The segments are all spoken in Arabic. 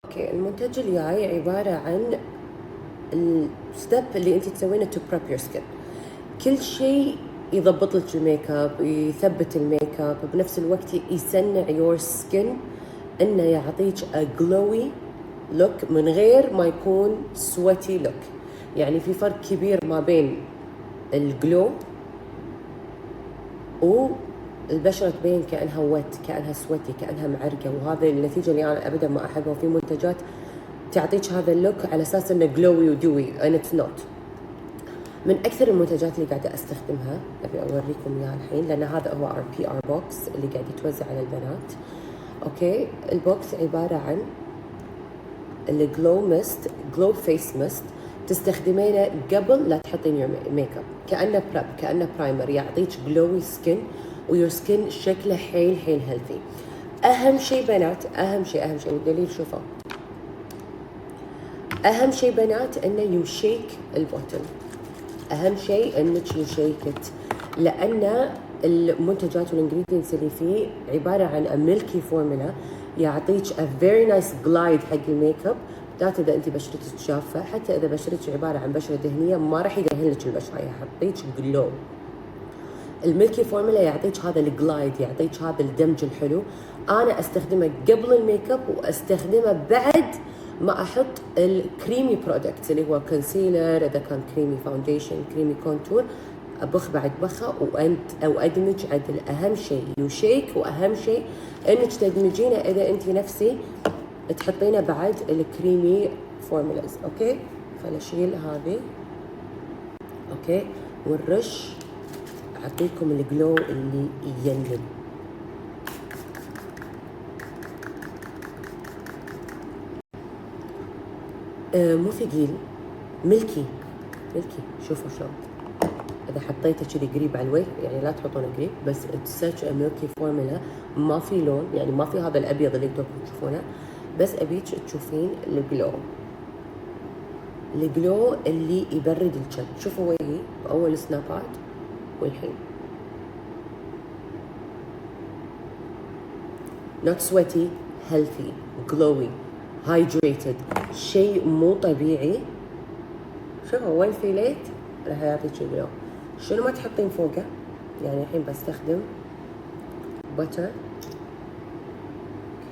اوكي، المنتج الجاي عبارة عن الستيب اللي انت تسوينه تو بريب يور سكين. كل شيء يضبط لك الميك اب، يثبت الميك اب، بنفس الوقت يصنع يور سكين انه يعطيك a glowy look من غير ما يكون سويتي لوك. يعني في فرق كبير ما بين الجلو والبشرة تبين كأنها ويت، كأنها سويتي، كأنها معرقة، وهذا النتيجة اللي أنا أبدا ما أحبها. وفي منتجات تعطيك هذا اللوك على أساس إنه جلوي ودوي and it's not. من أكثر المنتجات اللي قاعدة أستخدمها أبي أوريكم إياها الحين، لأن هذا هو RPR بوكس اللي قاعد يتوزع على البنات. أوكي، البوكس عبارة عن الجلو ميست، جلو فيس ميست، تستخدمينه قبل لا تحطين ميك اب، كأنه بريب، كأنه برايمر، يعطيك جلوي سكين ويور سكين شكله حيل حيل هيلثي. أهم شيء بنات، أهم شيء والدليل شوفوا، أهم شيء بنات إنه يو شيك البوتل. أهم شيء إنك يو شيكت، لأن المنتجات والانجريدينتس اللي فيه عبارة عن ميلكي فورمولا يعطيك a very nice glide حق الميك اب، بالذات إذا أنت بشرتك جافة. حتى إذا بشرتك عبارة عن بشرة دهنية ما راح يدهن لك البشرة، يعطيك جلو. الميلكي فورمولا يعطيك هذا الجلايد، يعطيك هذا الدمج الحلو. أنا أستخدمه قبل الميك اب وأستخدمه بعد ما أحط الكريمي برودكتس اللي هو كونسيلر، إذا كان كريمي فاونديشن، كريمي كونتور، أبخ بعد بخة أو أدمج عدل. أهم شيء يوشيك، وأهم شيء إنك تدمجينه إذا أنت نفسي تحطينه بعد الكريمي فورمولاز. أوكي، فنشيل هذه. أوكي، ونرش أعطيكم الجلو اللي يجنن. مو ثقيل، ملكي. شوفوا شلون اذا حطيته كذي قريب على الوجه، يعني لا تحطونه قريب، بس such a milky formula. ما في لون، يعني ما في هذا الابيض اللي انتم تشوفونه، بس ابيك تشوفين الجلو اللي يبرد الجلد. شوفوا وجهي باول سنابات والحين، not sweaty, healthy, glowy, hydrated، شيء مو طبيعي. شوفوا وين في ليت راح يعطيك جلو. شنو ما تحطين فوقه، يعني الحين بستخدم بتر.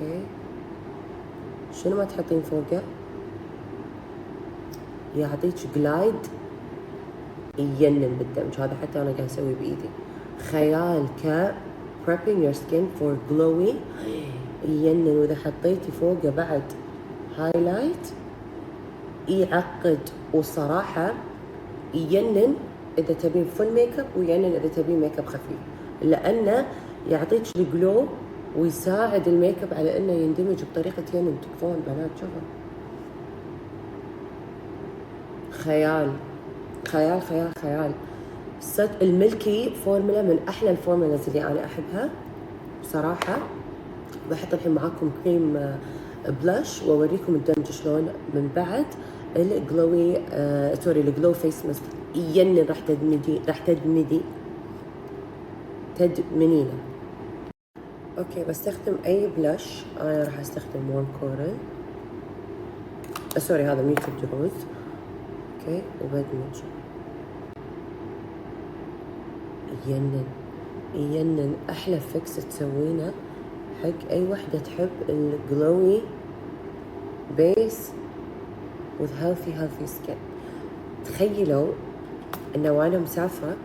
اوكي، شنو ما تحطين فوقه يعطيك جلايد يجنن بالدمج. هذا حتى انا قاعد اسوي بايدي. خيال ك prepping your skin for glowy يجنن. واذا حطيتي فوقه بعد هايلايت يعقد، وصراحه يجنن اذا تبين فل ميك اب، ويجنن اذا تبين ميك اب خفيف، لانه يعطيك الجلو ويساعد الميك اب على انه يندمج بطريقه ينن. تكفون بنات، شوفوا خيال خيال خيال خيال. الملكي فورمولا من احلى الفورمولاز اللي انا احبها بصراحه. بحط الحين معاكم كريم بلاش واوريكم الدمج شلون من بعد الجلوي سوري الجلو فيس ماسك. يجنن، راح تدمنينه. اوكي، بستخدم اي بلاش. انا راح استخدم وون كورل، سوري هذا ميوت الدروز. اوكي، وبدمج. يجنن احلى فيكس تسوينه حق اي وحده تحب الجلوي بيس with healthy skin. تخيلوا انه وانا مسافره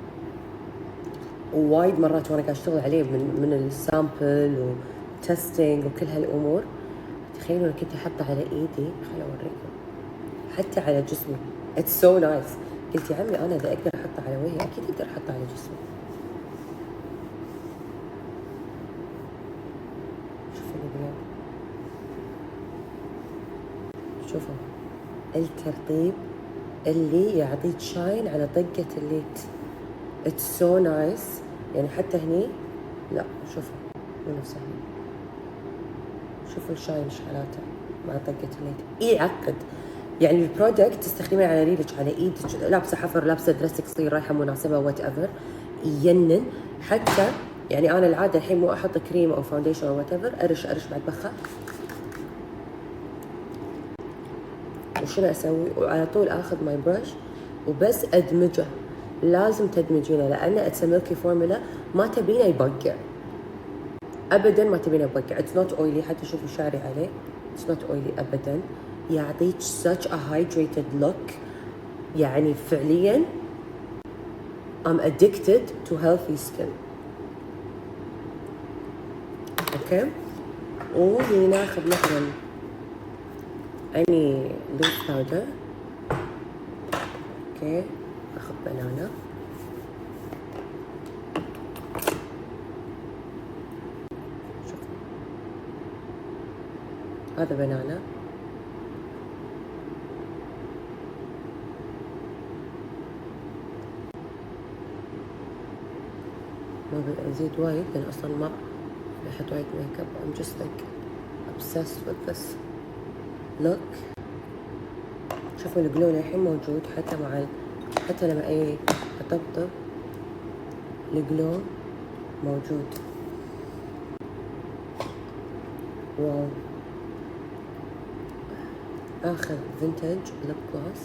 ووايد مرات وانا قاعد اشتغل عليه من السامبل وتستنج وكل هالامور، تخيلوا انا كنت احطه على ايدي. خليني اوريكم، حتى على جسمي اتس سو نايس. قلت يا عمي انا اذا اقدر احطه على وجهي اكيد اقدر احطه على جسمي. شوفوا الترطيب اللي يعطيك شاين على طقة الليت. اتس سو نايس. يعني حتى هني لا، شوفوا مو نفسه هني. شوفوا الشاين شحالاته مع طقة الليت، يعقد. يعني البرودكت تستخدميه على ريلك، على ايدك، لابسه حفر، لابسه درس قصير، رايحه مناسبه، وات ايفر، يجنن. حتى يعني انا العاده الحين مو احط كريم او فاونديشن او وات ايفر، ارش بعد بخه. وشنو اسوي؟ وعلى طول اخذ ماي برش وبس ادمجه. لازم تدمجينه لان اتس ميلكي فورمولا، ما تبينه يبقع ابدا، ما تبينه يبقع. اتس نوت اويلي، حتى شوفي شعري عليه اتس نوت اويلي ابدا. يعطيك such a hydrated look. يعني فعليا I'm addicted to healthy skin. اوكي. وناخذ مثلا اني لوز باودر. اوكي، اخذ بنانا. شوف هذا بنانا. ما بزيد وايد لان اصلا ما بحط وايد ميك اب. I'm just like obsessed with this look. شوفوا الجلو الحين موجود حتى مع حتى لما اي اطبطب الجلو موجود. واو. اخذ فينتج ليب جلوس.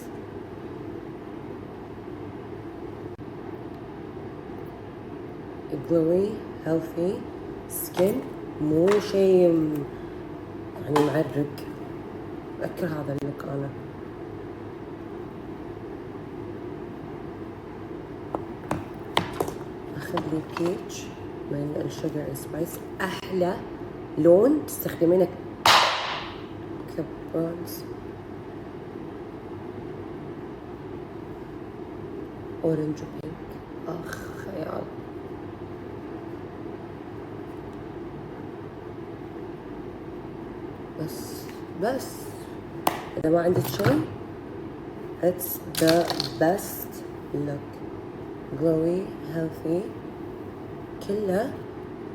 glowy healthy skin، مو شيء يعني معرق. اكره هذا اللوك انا. اخذ لي بيتش من الشوجر اند سبايس، احلى لون تستخدمينه كبرونز. اورنج وبينك، اخ خيال. بس اذا ما عندك شيء it's the best look. glowy healthy كله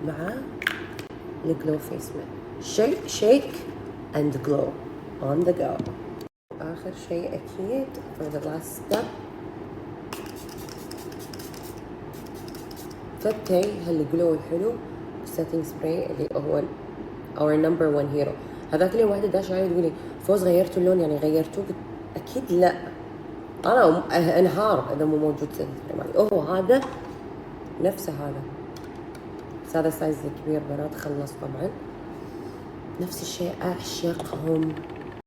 مع الجلو فيس ميل. shake and glow on the go. اخر شيء اكيد for the last step فتي هالجلو الحلو setting spray اللي هو our number one hero. هذاك اليوم واحدة داش علي تقولي فوز غيرتوا اللون يعني غيرتوه؟ اكيد لا، انا انهار اذا مو موجود setting spray. هذا نفسه هذا، بس هذا سايز الكبير بنات خلص طبعا. نفس الشيء اعشقهم.